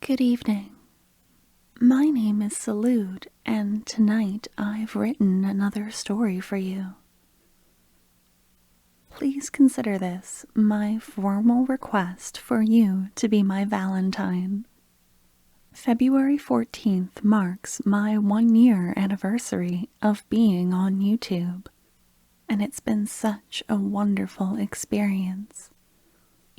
Good evening. My name is Salud, and tonight I've written another story for you. Please consider this my formal request for you to be my Valentine. February 14th marks my 1-year anniversary of being on YouTube, and it's been such a wonderful experience.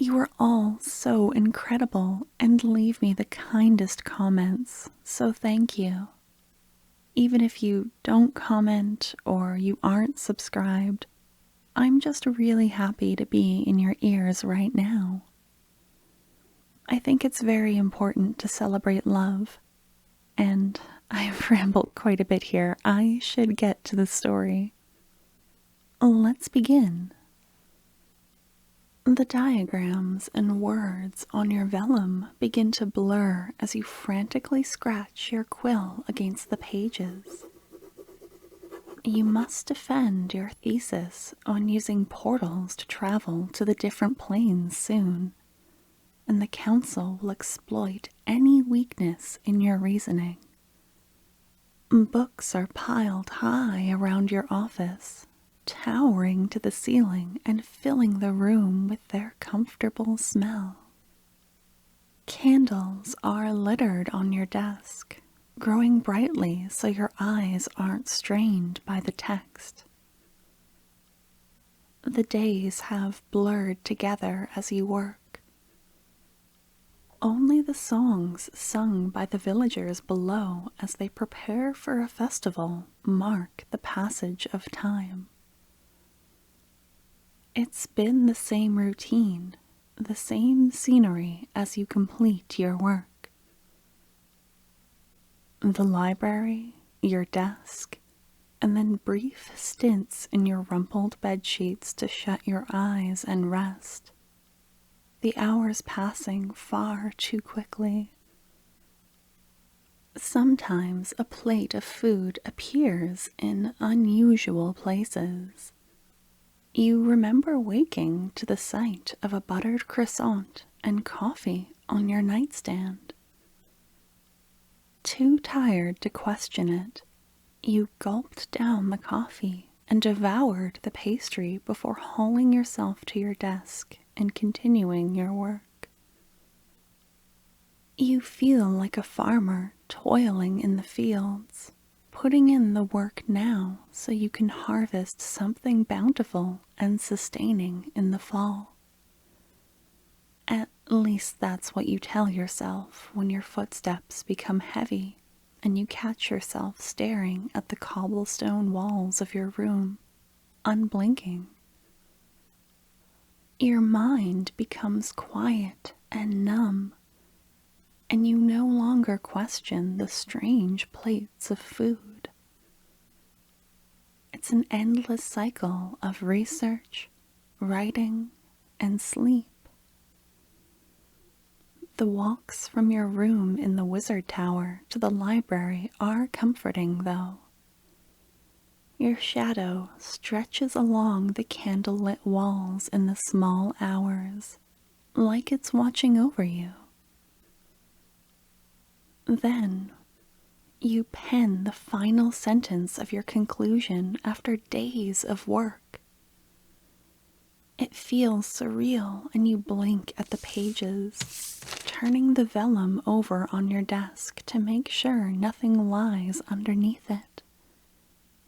You are all so incredible and leave me the kindest comments, so thank you. Even if you don't comment or you aren't subscribed, I'm just really happy to be in your ears right now. I think it's very important to celebrate love, and I've rambled quite a bit here. I should get to the story. Let's begin. The diagrams and words on your vellum begin to blur as you frantically scratch your quill against the pages. You must defend your thesis on using portals to travel to the different planes soon, and the council will exploit any weakness in your reasoning. Books are piled high around your office, towering to the ceiling and filling the room with their comfortable smell. Candles are littered on your desk, growing brightly so your eyes aren't strained by the text. The days have blurred together as you work. Only the songs sung by the villagers below as they prepare for a festival mark the passage of time. It's been the same routine, the same scenery as you complete your work. The library, your desk, and then brief stints in your rumpled bedsheets to shut your eyes and rest. The hours passing far too quickly. Sometimes a plate of food appears in unusual places. You remember waking to the sight of a buttered croissant and coffee on your nightstand. Too tired to question it, you gulped down the coffee and devoured the pastry before hauling yourself to your desk and continuing your work. You feel like a farmer toiling in the fields, putting in the work now so you can harvest something bountiful and sustaining in the fall. At least that's what you tell yourself when your footsteps become heavy and you catch yourself staring at the cobblestone walls of your room, unblinking. Your mind becomes quiet and numb, and you no longer question the strange plates of food. It's an endless cycle of research, writing, and sleep. The walks from your room in the wizard tower to the library are comforting, though. Your shadow stretches along the candlelit walls in the small hours, like it's watching over you. Then, you pen the final sentence of your conclusion after days of work. It feels surreal, and you blink at the pages, turning the vellum over on your desk to make sure nothing lies underneath it,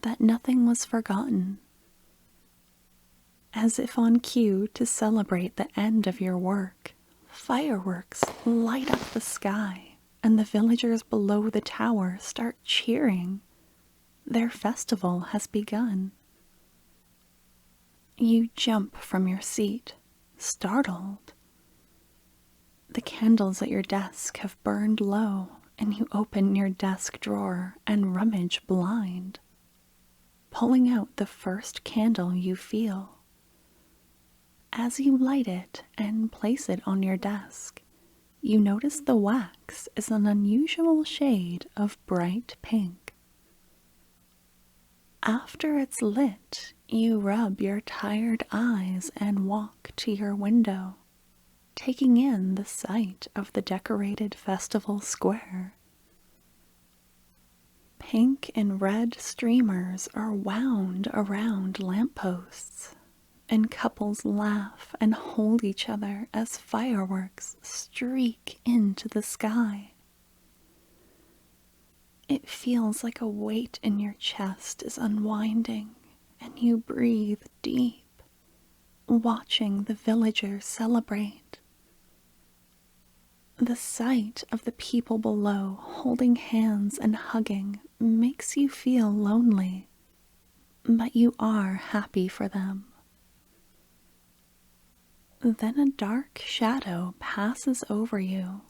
that nothing was forgotten. As if on cue to celebrate the end of your work, fireworks light up the sky. And the villagers below the tower start cheering. Their festival has begun. You jump from your seat, startled. The candles at your desk have burned low, and you open your desk drawer and rummage blind, pulling out the first candle you feel. As you light it and place it on your desk, you notice the wax is an unusual shade of bright pink. After it's lit, you rub your tired eyes and walk to your window. taking in the sight of the decorated festival square. Pink and red streamers are wound around lampposts, and couples laugh and hold each other as fireworks streak into the sky. It feels like a weight in your chest is unwinding, and you breathe deep, watching the villagers celebrate. The sight of the people below holding hands and hugging makes you feel lonely, but you are happy for them. Then a dark shadow passes over you,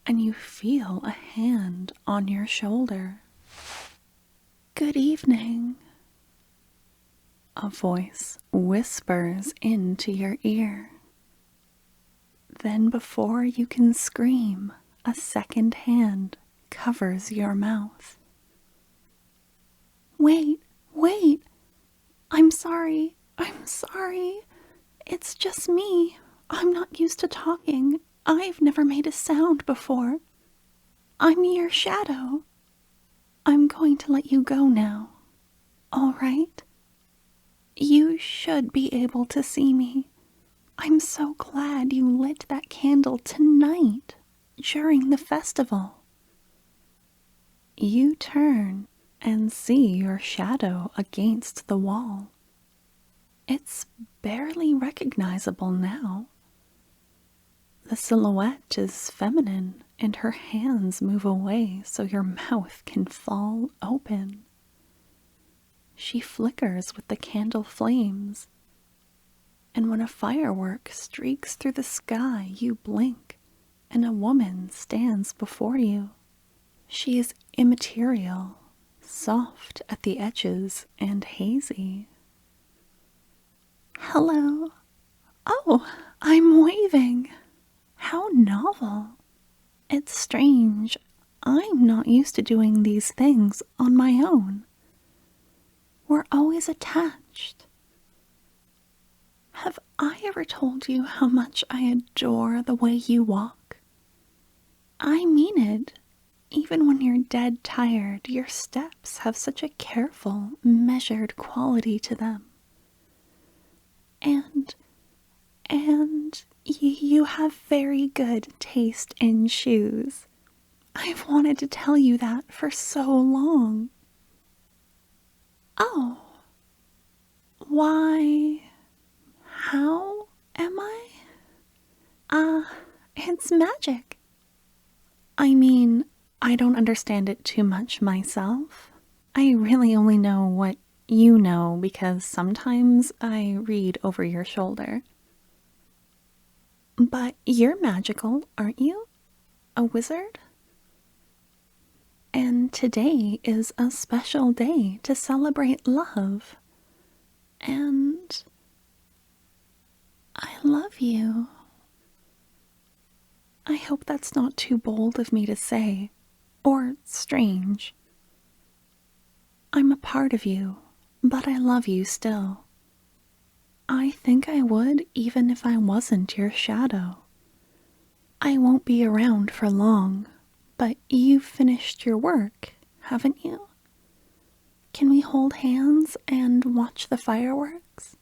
and you feel a hand on your shoulder. "Good evening," a voice whispers into your ear. Then before you can scream, a second hand covers your mouth. "Wait, wait! I'm sorry. It's just me. I'm not used to talking. I've never made a sound before. I'm your shadow. I'm going to let you go now. All right? You should be able to see me. I'm so glad you lit that candle tonight during the festival." You turn and see your shadow against the wall. It's barely recognizable now. The silhouette is feminine, and her hands move away so your mouth can fall open. She flickers with the candle flames, and when a firework streaks through the sky, you blink, and a woman stands before you. She is immaterial, soft at the edges and hazy. "Hello. Oh, I'm waving. How novel. It's strange. I'm not used to doing these things on my own. We're always attached. Have I ever told you how much I adore the way you walk? I mean it. Even when you're dead tired, your steps have such a careful, measured quality to them. And you have very good taste in shoes. I've wanted to tell you that for so long." "Oh, why, how am I? It's magic. I mean, I don't understand it too much myself. I really only know what you know because sometimes I read over your shoulder. But you're magical, aren't you? A wizard? And today is a special day to celebrate love. And I love you. I hope that's not too bold of me to say, or strange. I'm a part of you, but I love you still. I think I would even if I wasn't your shadow. I won't be around for long, but you've finished your work, haven't you? Can we hold hands and watch the fireworks?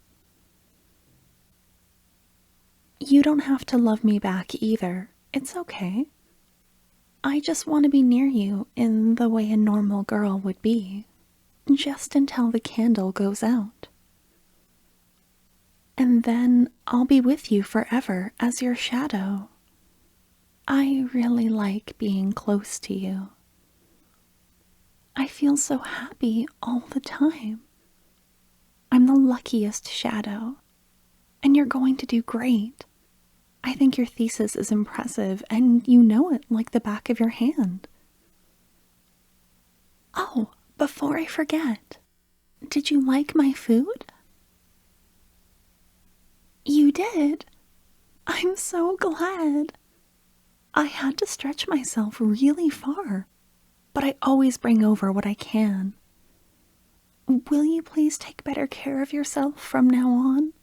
You don't have to love me back either. It's okay. I just want to be near you in the way a normal girl would be, just until the candle goes out. And then I'll be with you forever as your shadow. I really like being close to you. I feel so happy all the time. I'm the luckiest shadow, and you're going to do great. I think your thesis is impressive, and you know it like the back of your hand. Oh, before I forget, did you like my food? You did? I'm so glad. I had to stretch myself really far, but I always bring over what I can. Will you please take better care of yourself from now on?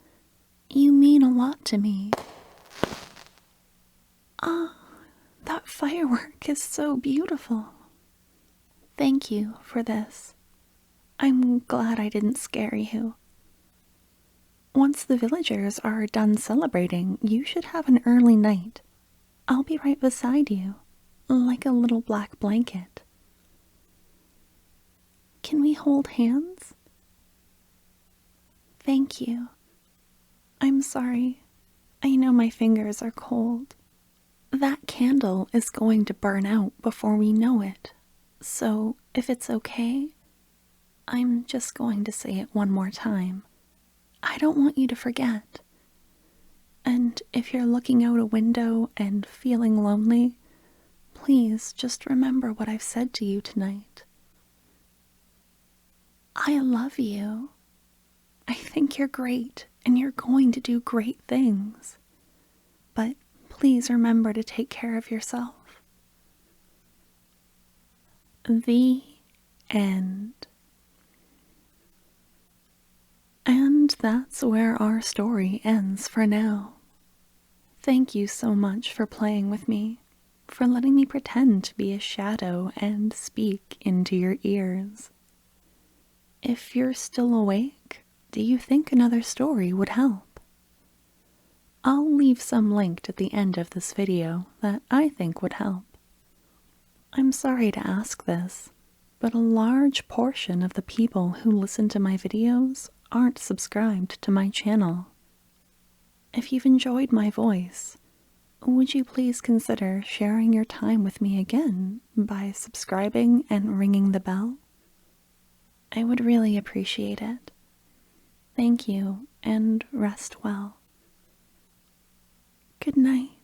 You mean a lot to me. Ah, that firework is so beautiful. Thank you for this. I'm glad I didn't scare you. Once the villagers are done celebrating, you should have an early night. I'll be right beside you, like a little black blanket. Can we hold hands? Thank you. I'm sorry. I know my fingers are cold. That candle is going to burn out before we know it. So, if it's okay, I'm just going to say it one more time. I don't want you to forget. And if you're looking out a window and feeling lonely, please just remember what I've said to you tonight. I love you. I think you're great and you're going to do great things. But please remember to take care of yourself. The end. And that's where our story ends for now. Thank you so much for playing with me, for letting me pretend to be a shadow and speak into your ears. If you're still awake, do you think another story would help? I'll leave some linked at the end of this video that I think would help. I'm sorry to ask this, but a large portion of the people who listen to my videos aren't subscribed to my channel. If you've enjoyed my voice, would you please consider sharing your time with me again by subscribing and ringing the bell? I would really appreciate it. Thank you, and rest well. Good night.